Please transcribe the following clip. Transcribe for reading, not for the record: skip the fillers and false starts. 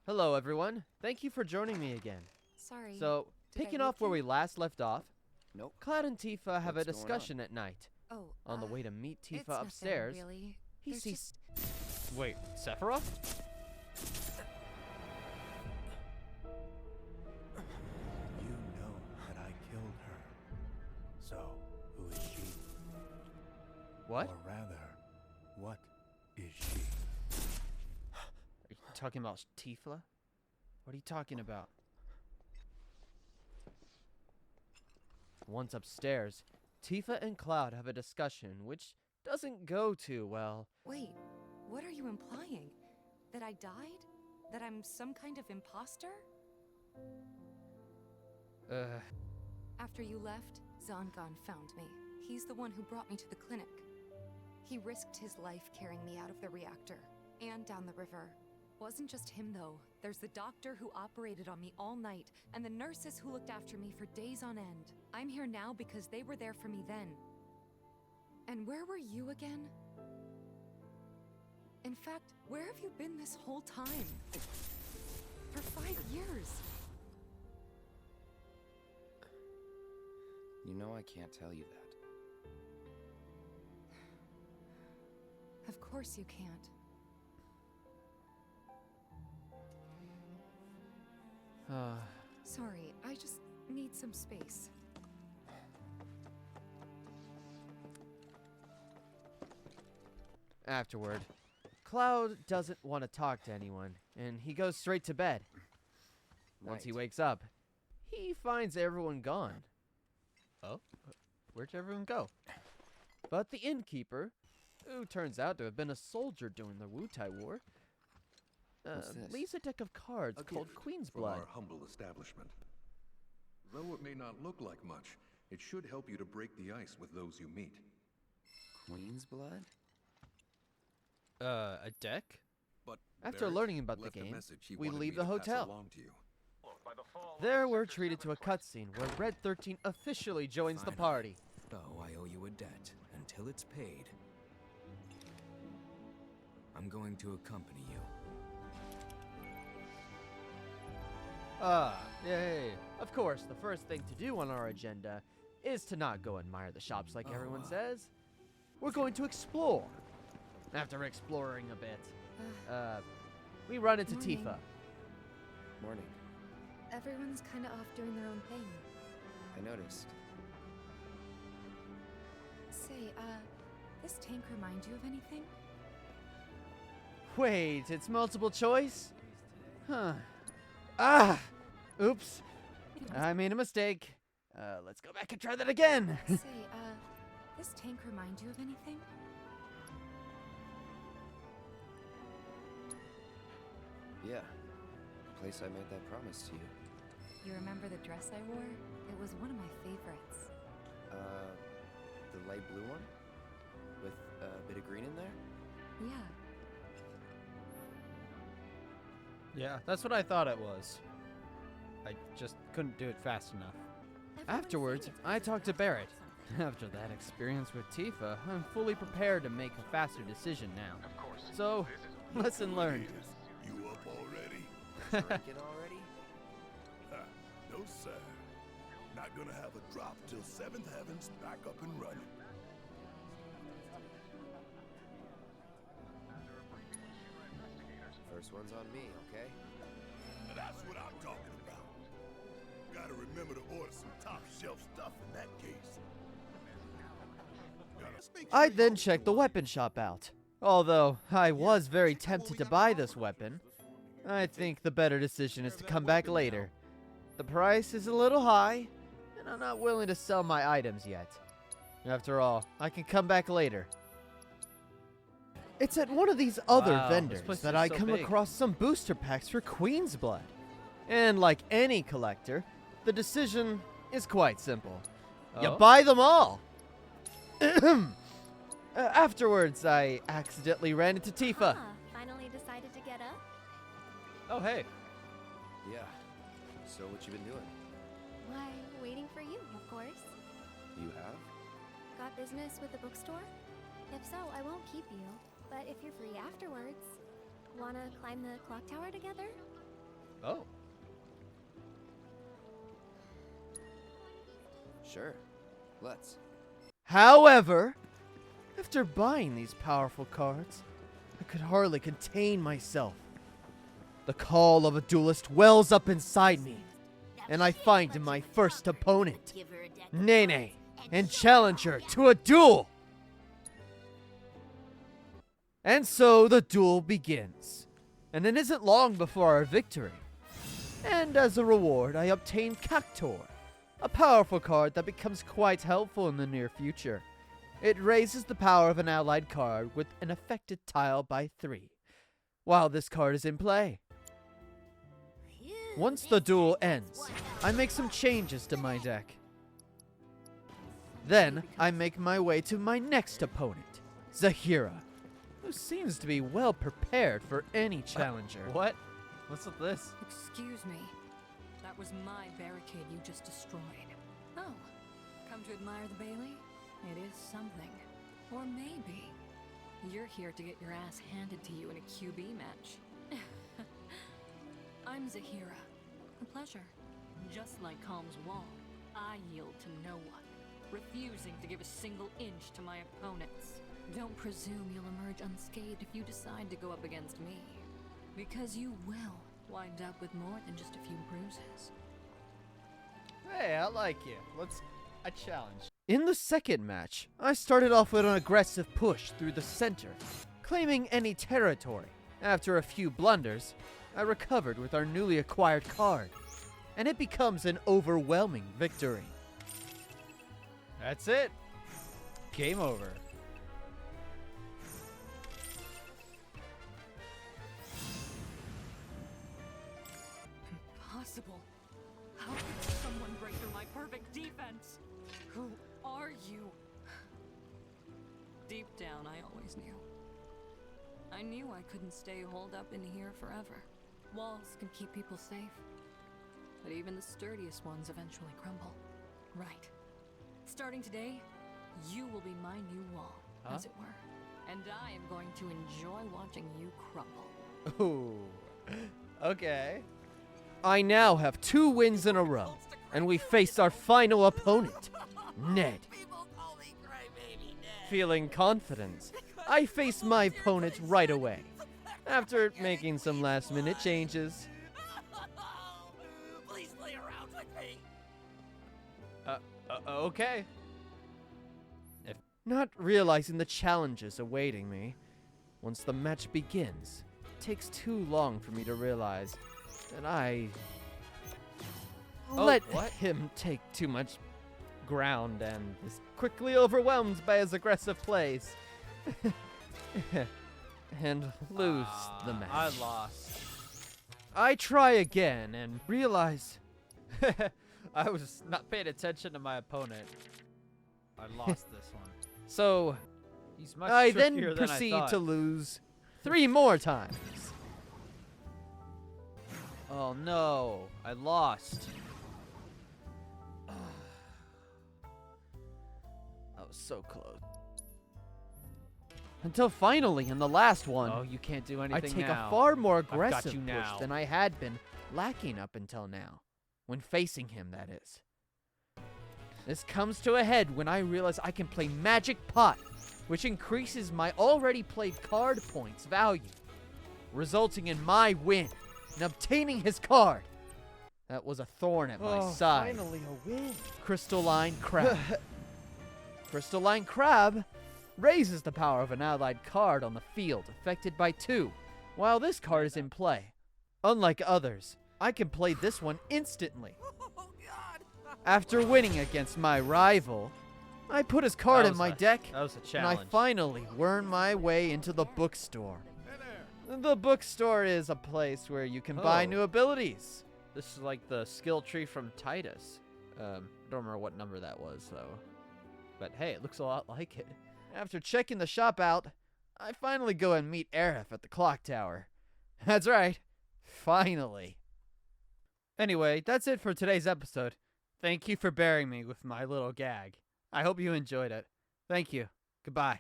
Hello, everyone. Thank you for joining me again. Sorry. So, picking off where we last left off, Nope. Cloud and Tifa have a What's going discussion at night. Oh, On the way to meet it's Tifa upstairs, nothing, really. he There's sees. Wait, Sephiroth? You know that I killed her. So, who is she? What? Or rather, what is she? Are you talking about Tifa? What are you talking about? Once upstairs, Tifa and Cloud have a discussion which doesn't go too well. Wait, what are you implying? That I died? That I'm some kind of imposter? After you left, Zangan found me. He's the one who brought me to the clinic. He risked his life carrying me out of the reactor and down the river. Wasn't just him though. There's the doctor who operated on me all night and the nurses who looked after me for days on end. I'm here now because they were there for me then. And where were you again? In fact, where have you been this whole time? For 5 years. You know I can't tell you that. Of course you can't. Sorry, I just need some space. Afterward, Cloud doesn't want to talk to anyone, and he goes straight to bed. Once he Night. wakes up, he finds everyone gone. Oh? Where'd everyone go? But the innkeeper, who turns out to have been a soldier during the Wutai War, What's this? leaves a deck of cards A called gift Queen's from Blood. our humble establishment. Though it may not look like much, it should help you to break the ice with those you meet. Queen's blood? A deck? But After Barrett learning about the left a game, message he we wanted leave me the to pass hotel. along to you. There we're treated to a cutscene where Red 13 officially joins the Finally. party. So I owe you a debt until it's paid. I'm going to accompany you. Yay. Of course, the first thing to do on our agenda is to not go admire the shops like everyone says. We're going to explore. After exploring a bit, we run into Morning. Tifa. Morning. Everyone's kind of off doing their own thing. I noticed. Say, this tank remind you of anything? Wait, it's multiple choice? Huh. Ah! Oops. I made a mistake. Let's go back and try that again. Say, this tank remind you of anything? Yeah. Place I made that promise to you. You remember the dress I wore? It was one of my favorites. The light blue one? With a bit of green in there? Yeah. Yeah, that's what I thought it was. I just couldn't do it fast enough. Afterwards, I talked to Barrett. After that experience with Tifa, I'm fully prepared to make a faster decision now. So, lesson learned. You up already? Drinking already? No, sir. Not gonna have a drop till 7th Heaven's back up and running. First one's on me, okay? That's what I'm talking about. Gotta remember to order some top shelf stuff in that case. I then checked the weapon shop out. Although I was very tempted to buy this weapon, I think the better decision is to come back later. The price is a little high, and I'm not willing to sell my items yet. After all, I can come back later. It's at one of these other Wow, this vendors place that is I so come big. across some booster packs for Queen's Blood. And like any collector, the decision is quite simple. You Oh? buy them all! Afterwards, I accidentally ran into Tifa. Finally decided to get up? Oh, hey. Yeah. So what you been doing? Why, waiting for you, of course. You have? Got business with the bookstore? If so, I won't keep you. But if you're free afterwards, wanna climb the clock tower together? Oh. Sure. Let's. However, after buying these powerful cards, I could hardly contain myself. The call of a duelist wells up inside me, and I find my first opponent, Nene, and challenge her to a duel! And so the duel begins, and it isn't long before our victory. And as a reward, I obtain Cactor, a powerful card that becomes quite helpful in the near future. It raises the power of an allied card with an affected tile by 3, while this card is in play. Once the duel ends, I make some changes to my deck. Then, I make my way to my next opponent, Zahira, who seems to be well prepared for any challenger. What? What's with this? Excuse me. That was my barricade you just destroyed. Oh, come to admire the Bailey? It is something. Or maybe you're here to get your ass handed to you in a QB match. I'm Zahira. A pleasure. Just like Calm's wall, I yield to no one, refusing to give a single inch to my opponents. Don't presume you'll emerge unscathed if you decide to go up against me, because you will wind up with more than just a few bruises. Hey, I like you. Let's a challenge. In the second match, I started off with an aggressive push through the center, claiming any territory. After a few blunders, I recovered with our newly acquired card, and it becomes an overwhelming victory. That's it. Game over. Impossible. How could someone break through my perfect defense? Who are you? Deep down, I always knew. I knew I couldn't stay holed up in here forever. Walls can keep people safe, but even the sturdiest ones eventually crumble. Right. Starting today, you will be my new wall, as it were. And I am going to enjoy watching you crumble. Ooh. Okay. I now have 2 wins in a row, and we face our final opponent, Ned. Feeling confident, I face my opponent right away, after making some last-minute changes. Please play around with me. Okay. Not realizing the challenges awaiting me, once the match begins, it takes too long for me to realize that I let him take too much ground and is quickly overwhelmed by his aggressive plays. And lose the match. I lost. I try again and realize I was not paying attention to my opponent. I lost this one. so He's much I then trickier than I proceed thought. to lose 3 more times. Oh no, I lost. That was so close. Until finally, in the last one, Oh, you can't do I anything take now. a far more got aggressive you push now. than I had been lacking up until now. When facing him, that is. This comes to a head when I realize I can play Magic Pot, which increases my already played card points value, resulting in my win and obtaining his card. That was a thorn at my side. Finally a win. Crystalline Crab. Crystalline Crab raises the power of an allied card on the field affected by 2, while this card is in play. Unlike others, I can play this one instantly. After winning against my rival, I put his card in my deck, That was a and challenge. I finally worm my way into the bookstore. The bookstore is a place where you can buy Oh. new abilities. This is like the skill tree from Titus. Don't remember what number that was though. But hey, it looks a lot like it. After checking the shop out, I finally go and meet Aerith at the clock tower. That's right, finally. Anyway, that's it for today's episode. Thank you for bearing me with my little gag. I hope you enjoyed it. Thank you. Goodbye.